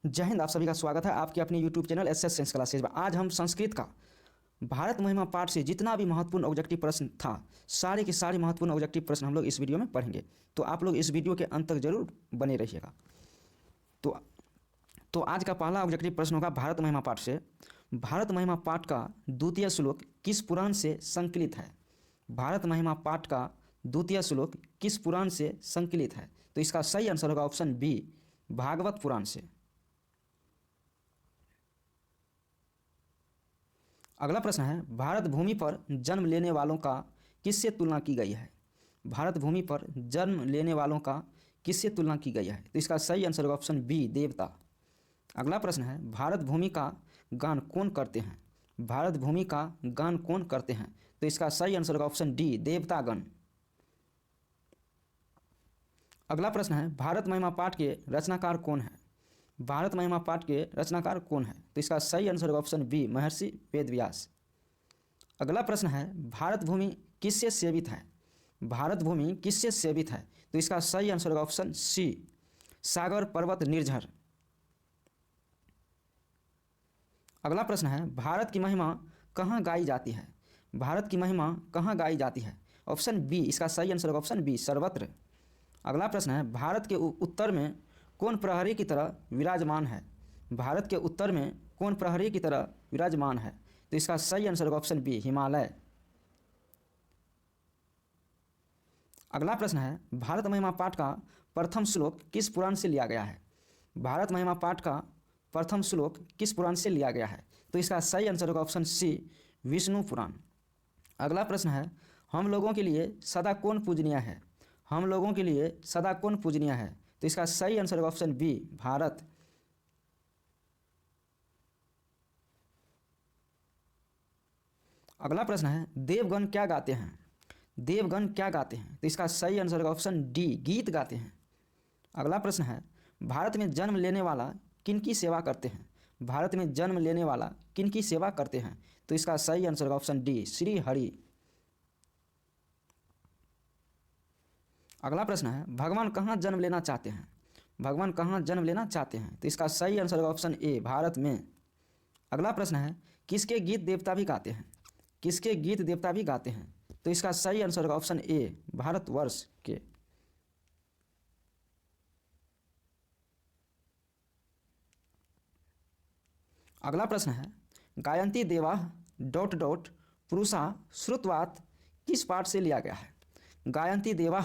जय हिंद। आप सभी का स्वागत है आपके अपने YouTube channel SS science classes में। आज हम संस्कृत का भारत महिमा पाठ से जितना भी महत्वपूर्ण ऑब्जेक्टिव प्रश्न था, सारे के सारे महत्वपूर्ण ऑब्जेक्टिव प्रश्न हम लोग इस वीडियो में पढ़ेंगे। तो आप लोग इस वीडियो के अंत तक जरूर बने रहिएगा। तो आज का पहला ऑब्जेक्टिव प्रश्न होगा भारत महिमा पाठ से। भारत महिमा पाठ का द्वितीय श्लोक किस पुराण से संकलित है? भारत महिमा पाठ का द्वितीय श्लोक किस पुराण से संकलित है? तो इसका सही आंसर होगा ऑप्शन बी, भागवत पुराण से। अगला प्रश्न है भारत भूमि पर जन्म लेने वालों का किससे तुलना की गई है? भारत भूमि पर जन्म लेने वालों का किससे तुलना की गई है? तो इसका सही आंसर होगा ऑप्शन बी, देवता। अगला प्रश्न है भारत भूमि का गान कौन करते हैं? भारत भूमि का गान कौन करते हैं? तो इसका सही आंसर होगा ऑप्शन डी, देवतागण। अगला प्रश्न है भारत महिमा पाठ के रचनाकार कौन है? भारत महिमा पाठ के रचनाकार कौन है? तो इसका सही आंसर होगा ऑप्शन बी, महर्षि वेदव्यास। अगला प्रश्न है भारत भूमि किससे सेवित है? भारत भूमि किससे सेवित है? तो इसका सही आंसर होगा ऑप्शन सी, सागर पर्वत निर्झर। अगला प्रश्न है भारत की महिमा कहाँ गाई जाती है? भारत की महिमा कहाँ गाई जाती है? ऑप्शन बी, इसका सही आंसर होगा ऑप्शन बी, सर्वत्र। अगला प्रश्न है भारत के उत्तर में कौन प्रहरी की तरह विराजमान है? भारत के उत्तर में कौन प्रहरी की तरह विराजमान है? तो इसका सही आंसर होगा ऑप्शन बी, हिमालय। अगला प्रश्न है भारत महिमा पाठ का प्रथम श्लोक किस पुराण से लिया गया है? भारत महिमा पाठ का प्रथम श्लोक किस पुराण से लिया गया है? तो इसका सही आंसर होगा ऑप्शन सी, विष्णु पुराण। अगला प्रश्न है हम लोगों के लिए सदा कौन पूजनीय है? हम लोगों के लिए सदा कौन पूजनीय है? तो इसका सही आंसर होगा ऑप्शन बी, भारत। अगला प्रश्न है देवगण क्या गाते हैं? देवगण क्या गाते हैं? तो इसका सही आंसर होगा ऑप्शन डी, गीत गाते हैं। अगला प्रश्न है भारत में जन्म लेने वाला किनकी सेवा करते हैं? भारत में जन्म लेने वाला किनकी सेवा करते हैं? तो इसका सही आंसर होगा ऑप्शन डी, श्री हरि। अगला प्रश्न है भगवान कहाँ जन्म लेना चाहते हैं? भगवान कहाँ जन्म लेना चाहते हैं? तो इसका सही आंसर होगा ऑप्शन ए, भारत में। अगला प्रश्न है किसके गीत देवता भी गाते हैं? किसके गीत देवता भी गाते हैं? तो इसका सही आंसर होगा ऑप्शन ए, भारतवर्ष के। अगला प्रश्न है गायंती देवा डॉट डॉट पुरुषा श्रुतवात किस पाठ से लिया गया है? गायंती देवा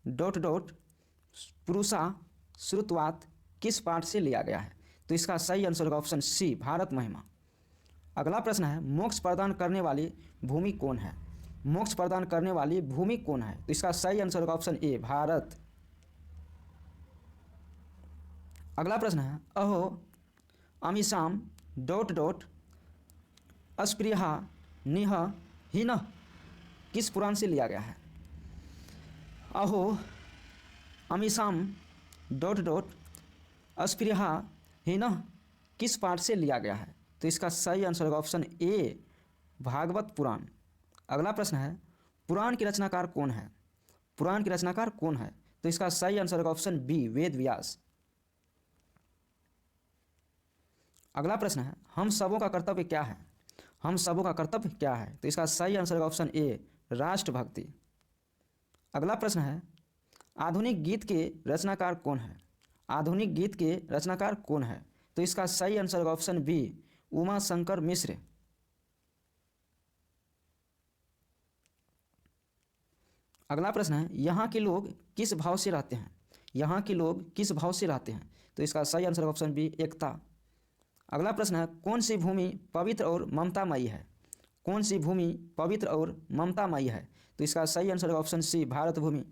डॉट डॉट पुरुषा श्रुतवात किस पाठ से लिया गया है? तो इसका सही आंसर होगा ऑप्शन सी, भारत महिमा। अगला प्रश्न है मोक्ष प्रदान करने वाली भूमि कौन है? मोक्ष प्रदान करने वाली भूमि कौन है? तो इसका सही आंसर होगा ऑप्शन ए, भारत। अगला प्रश्न है अहो अमीशाम डॉट डॉट अस्पृहा निह हिन किस पुराण से लिया गया है? अहो अमीशाम डॉट डॉट अस्पृहा हिन किस पाठ से लिया गया है? तो इसका सही आंसर होगा ऑप्शन ए, भागवत पुराण। अगला प्रश्न है पुराण के रचनाकार कौन है? पुराण के रचनाकार कौन है? तो इसका सही आंसर होगा ऑप्शन बी, वेद व्यास। अगला प्रश्न है हम सबों का कर्तव्य क्या है? हम सबों का कर्तव्य क्या है? तो इसका सही आंसर होगा ऑप्शन ए, राष्ट्रभक्ति। अगला प्रश्न है आधुनिक गीत के रचनाकार कौन है? आधुनिक गीत के रचनाकार कौन है? तो इसका सही आंसर होगा ऑप्शन बी, उमा शंकर मिश्र। अगला प्रश्न है यहाँ के लोग किस भाव से रहते हैं? यहाँ के लोग किस भाव से रहते हैं? तो इसका सही आंसर होगा ऑप्शन बी, एकता। अगला प्रश्न है कौन सी भूमि पवित्र और ममतामयी है? कौन सी भूमि पवित्र और ममतामयी है? तो इसका सही आंसर होगा ऑप्शन सी, भारत भूमि।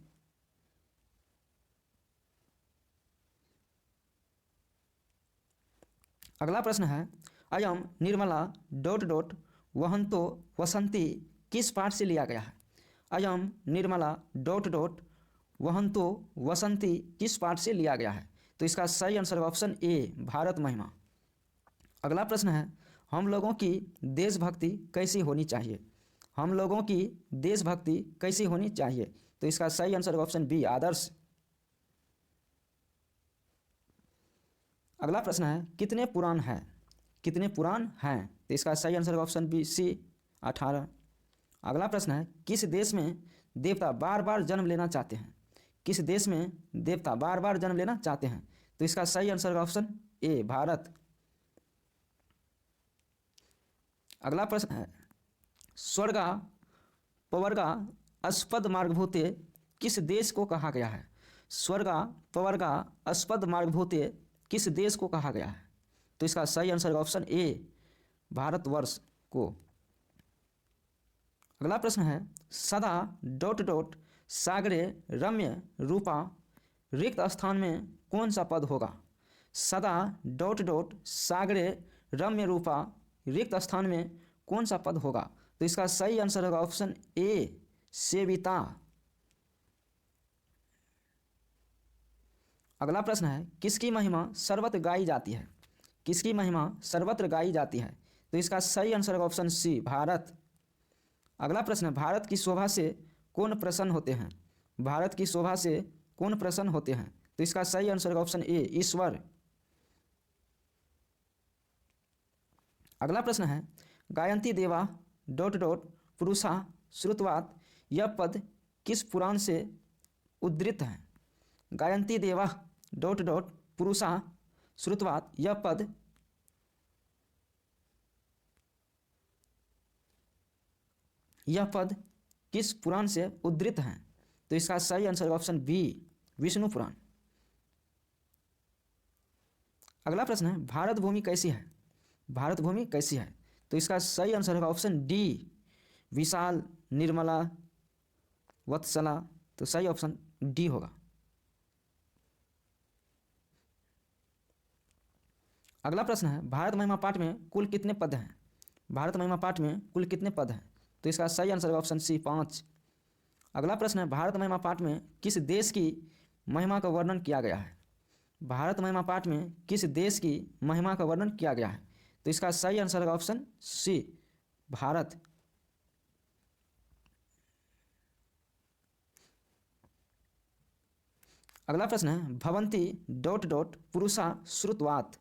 अगला प्रश्न है अयम निर्मला डॉट डॉट वहंतो वसंती किस पाठ से लिया गया है? अयम निर्मला डॉट डॉट वहंतो वसंती किस पाठ से लिया गया है? तो इसका सही आंसर होगा ऑप्शन ए, भारत महिमा। अगला प्रश्न है हम लोगों की देशभक्ति कैसी होनी चाहिए? हम लोगों की देशभक्ति कैसी होनी चाहिए? तो इसका सही आंसर होगा ऑप्शन बी, आदर्श। अगला प्रश्न है कितने पुराण हैं? कितने पुराण हैं? तो इसका सही आंसर ऑप्शन बी सी 18। अगला प्रश्न है किस देश में देवता बार बार जन्म लेना चाहते हैं? किस देश में देवता बार बार जन्म लेना चाहते हैं? तो इसका सही आंसर ऑप्शन ए भारत। अगला प्रश्न है स्वर्गा पवर्गा अस्पद मार्गभूते किस देश को कहा गया है? स्वर्गा पवर्गा अस्पद मार्गभूते किस देश को कहा गया है? तो इसका सही आंसर ऑप्शन ए भारतवर्ष को। अगला प्रश्न है सदा डॉट डॉट सागरे रम्य रूपा रिक्त स्थान में कौन सा पद होगा? सदा डॉट डॉट सागरे रम्य रूपा रिक्त स्थान में कौन सा पद होगा? तो इसका सही आंसर होगा ऑप्शन ए सेविता। अगला प्रश्न है किसकी महिमा सर्वत्र गाई जाती है? किसकी महिमा सर्वत्र गाई जाती है? तो इसका सही आंसर होगा ऑप्शन सी भारत। अगला प्रश्न है भारत की शोभा से कौन प्रसन्न होते हैं? भारत की शोभा से कौन प्रसन्न होते हैं? तो इसका सही आंसर होगा ऑप्शन ए ईश्वर। अगला प्रश्न है गायंती देवा डॉट डॉट पुरुषा श्रुतवात यह पद किस पुराण से उद्धृत है? गायंती देवा डॉट डॉट पुरुषा श्रुतवात यह पद किस पुराण से उद्धृत है? तो इसका सही आंसर ऑप्शन बी विष्णु पुराण। अगला प्रश्न है भारत भूमि कैसी है? भारत भूमि कैसी है? तो इसका सही आंसर होगा ऑप्शन डी विशाल निर्मला वत्सला। तो सही ऑप्शन डी होगा। अगला प्रश्न है भारत महिमा पाठ में कुल कितने पद हैं? भारत महिमा पाठ में कुल कितने पद हैं? तो इसका सही आंसर होगा ऑप्शन सी 5। अगला प्रश्न है भारत महिमा पाठ में किस देश की महिमा का वर्णन किया गया है? भारत महिमा पाठ में किस देश की महिमा का वर्णन किया गया है? तो इसका सही आंसर होगा ऑप्शन सी भारत। अगला प्रश्न है भवंती डॉट डॉट पुरुषा श्रुतवात।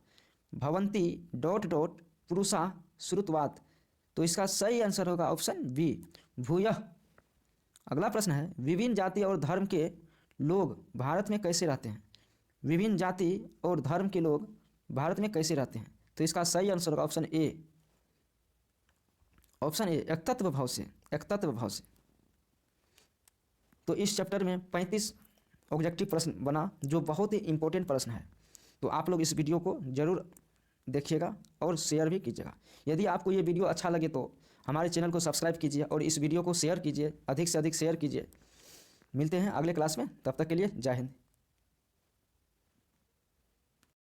भवंती डॉट डॉट पुरुषा श्रुतवात। तो इसका सही आंसर होगा ऑप्शन बी भूयः। अगला प्रश्न है विभिन्न जाति और धर्म के लोग भारत में कैसे रहते हैं? विभिन्न जाति और धर्म के लोग भारत में कैसे रहते हैं? तो इसका सही आंसर होगा ऑप्शन ए एकतत्व भाव से। एकतत्व भाव से। तो इस चैप्टर में 35 ऑब्जेक्टिव प्रश्न बना जो बहुत ही इंपॉर्टेंट प्रश्न है। तो आप लोग इस वीडियो को जरूर देखिएगा और शेयर भी कीजिएगा। यदि आपको ये वीडियो अच्छा लगे तो हमारे चैनल को सब्सक्राइब कीजिए और इस वीडियो को शेयर कीजिए, अधिक से अधिक शेयर कीजिए। मिलते हैं अगले क्लास में, तब तक के लिए जय हिंद।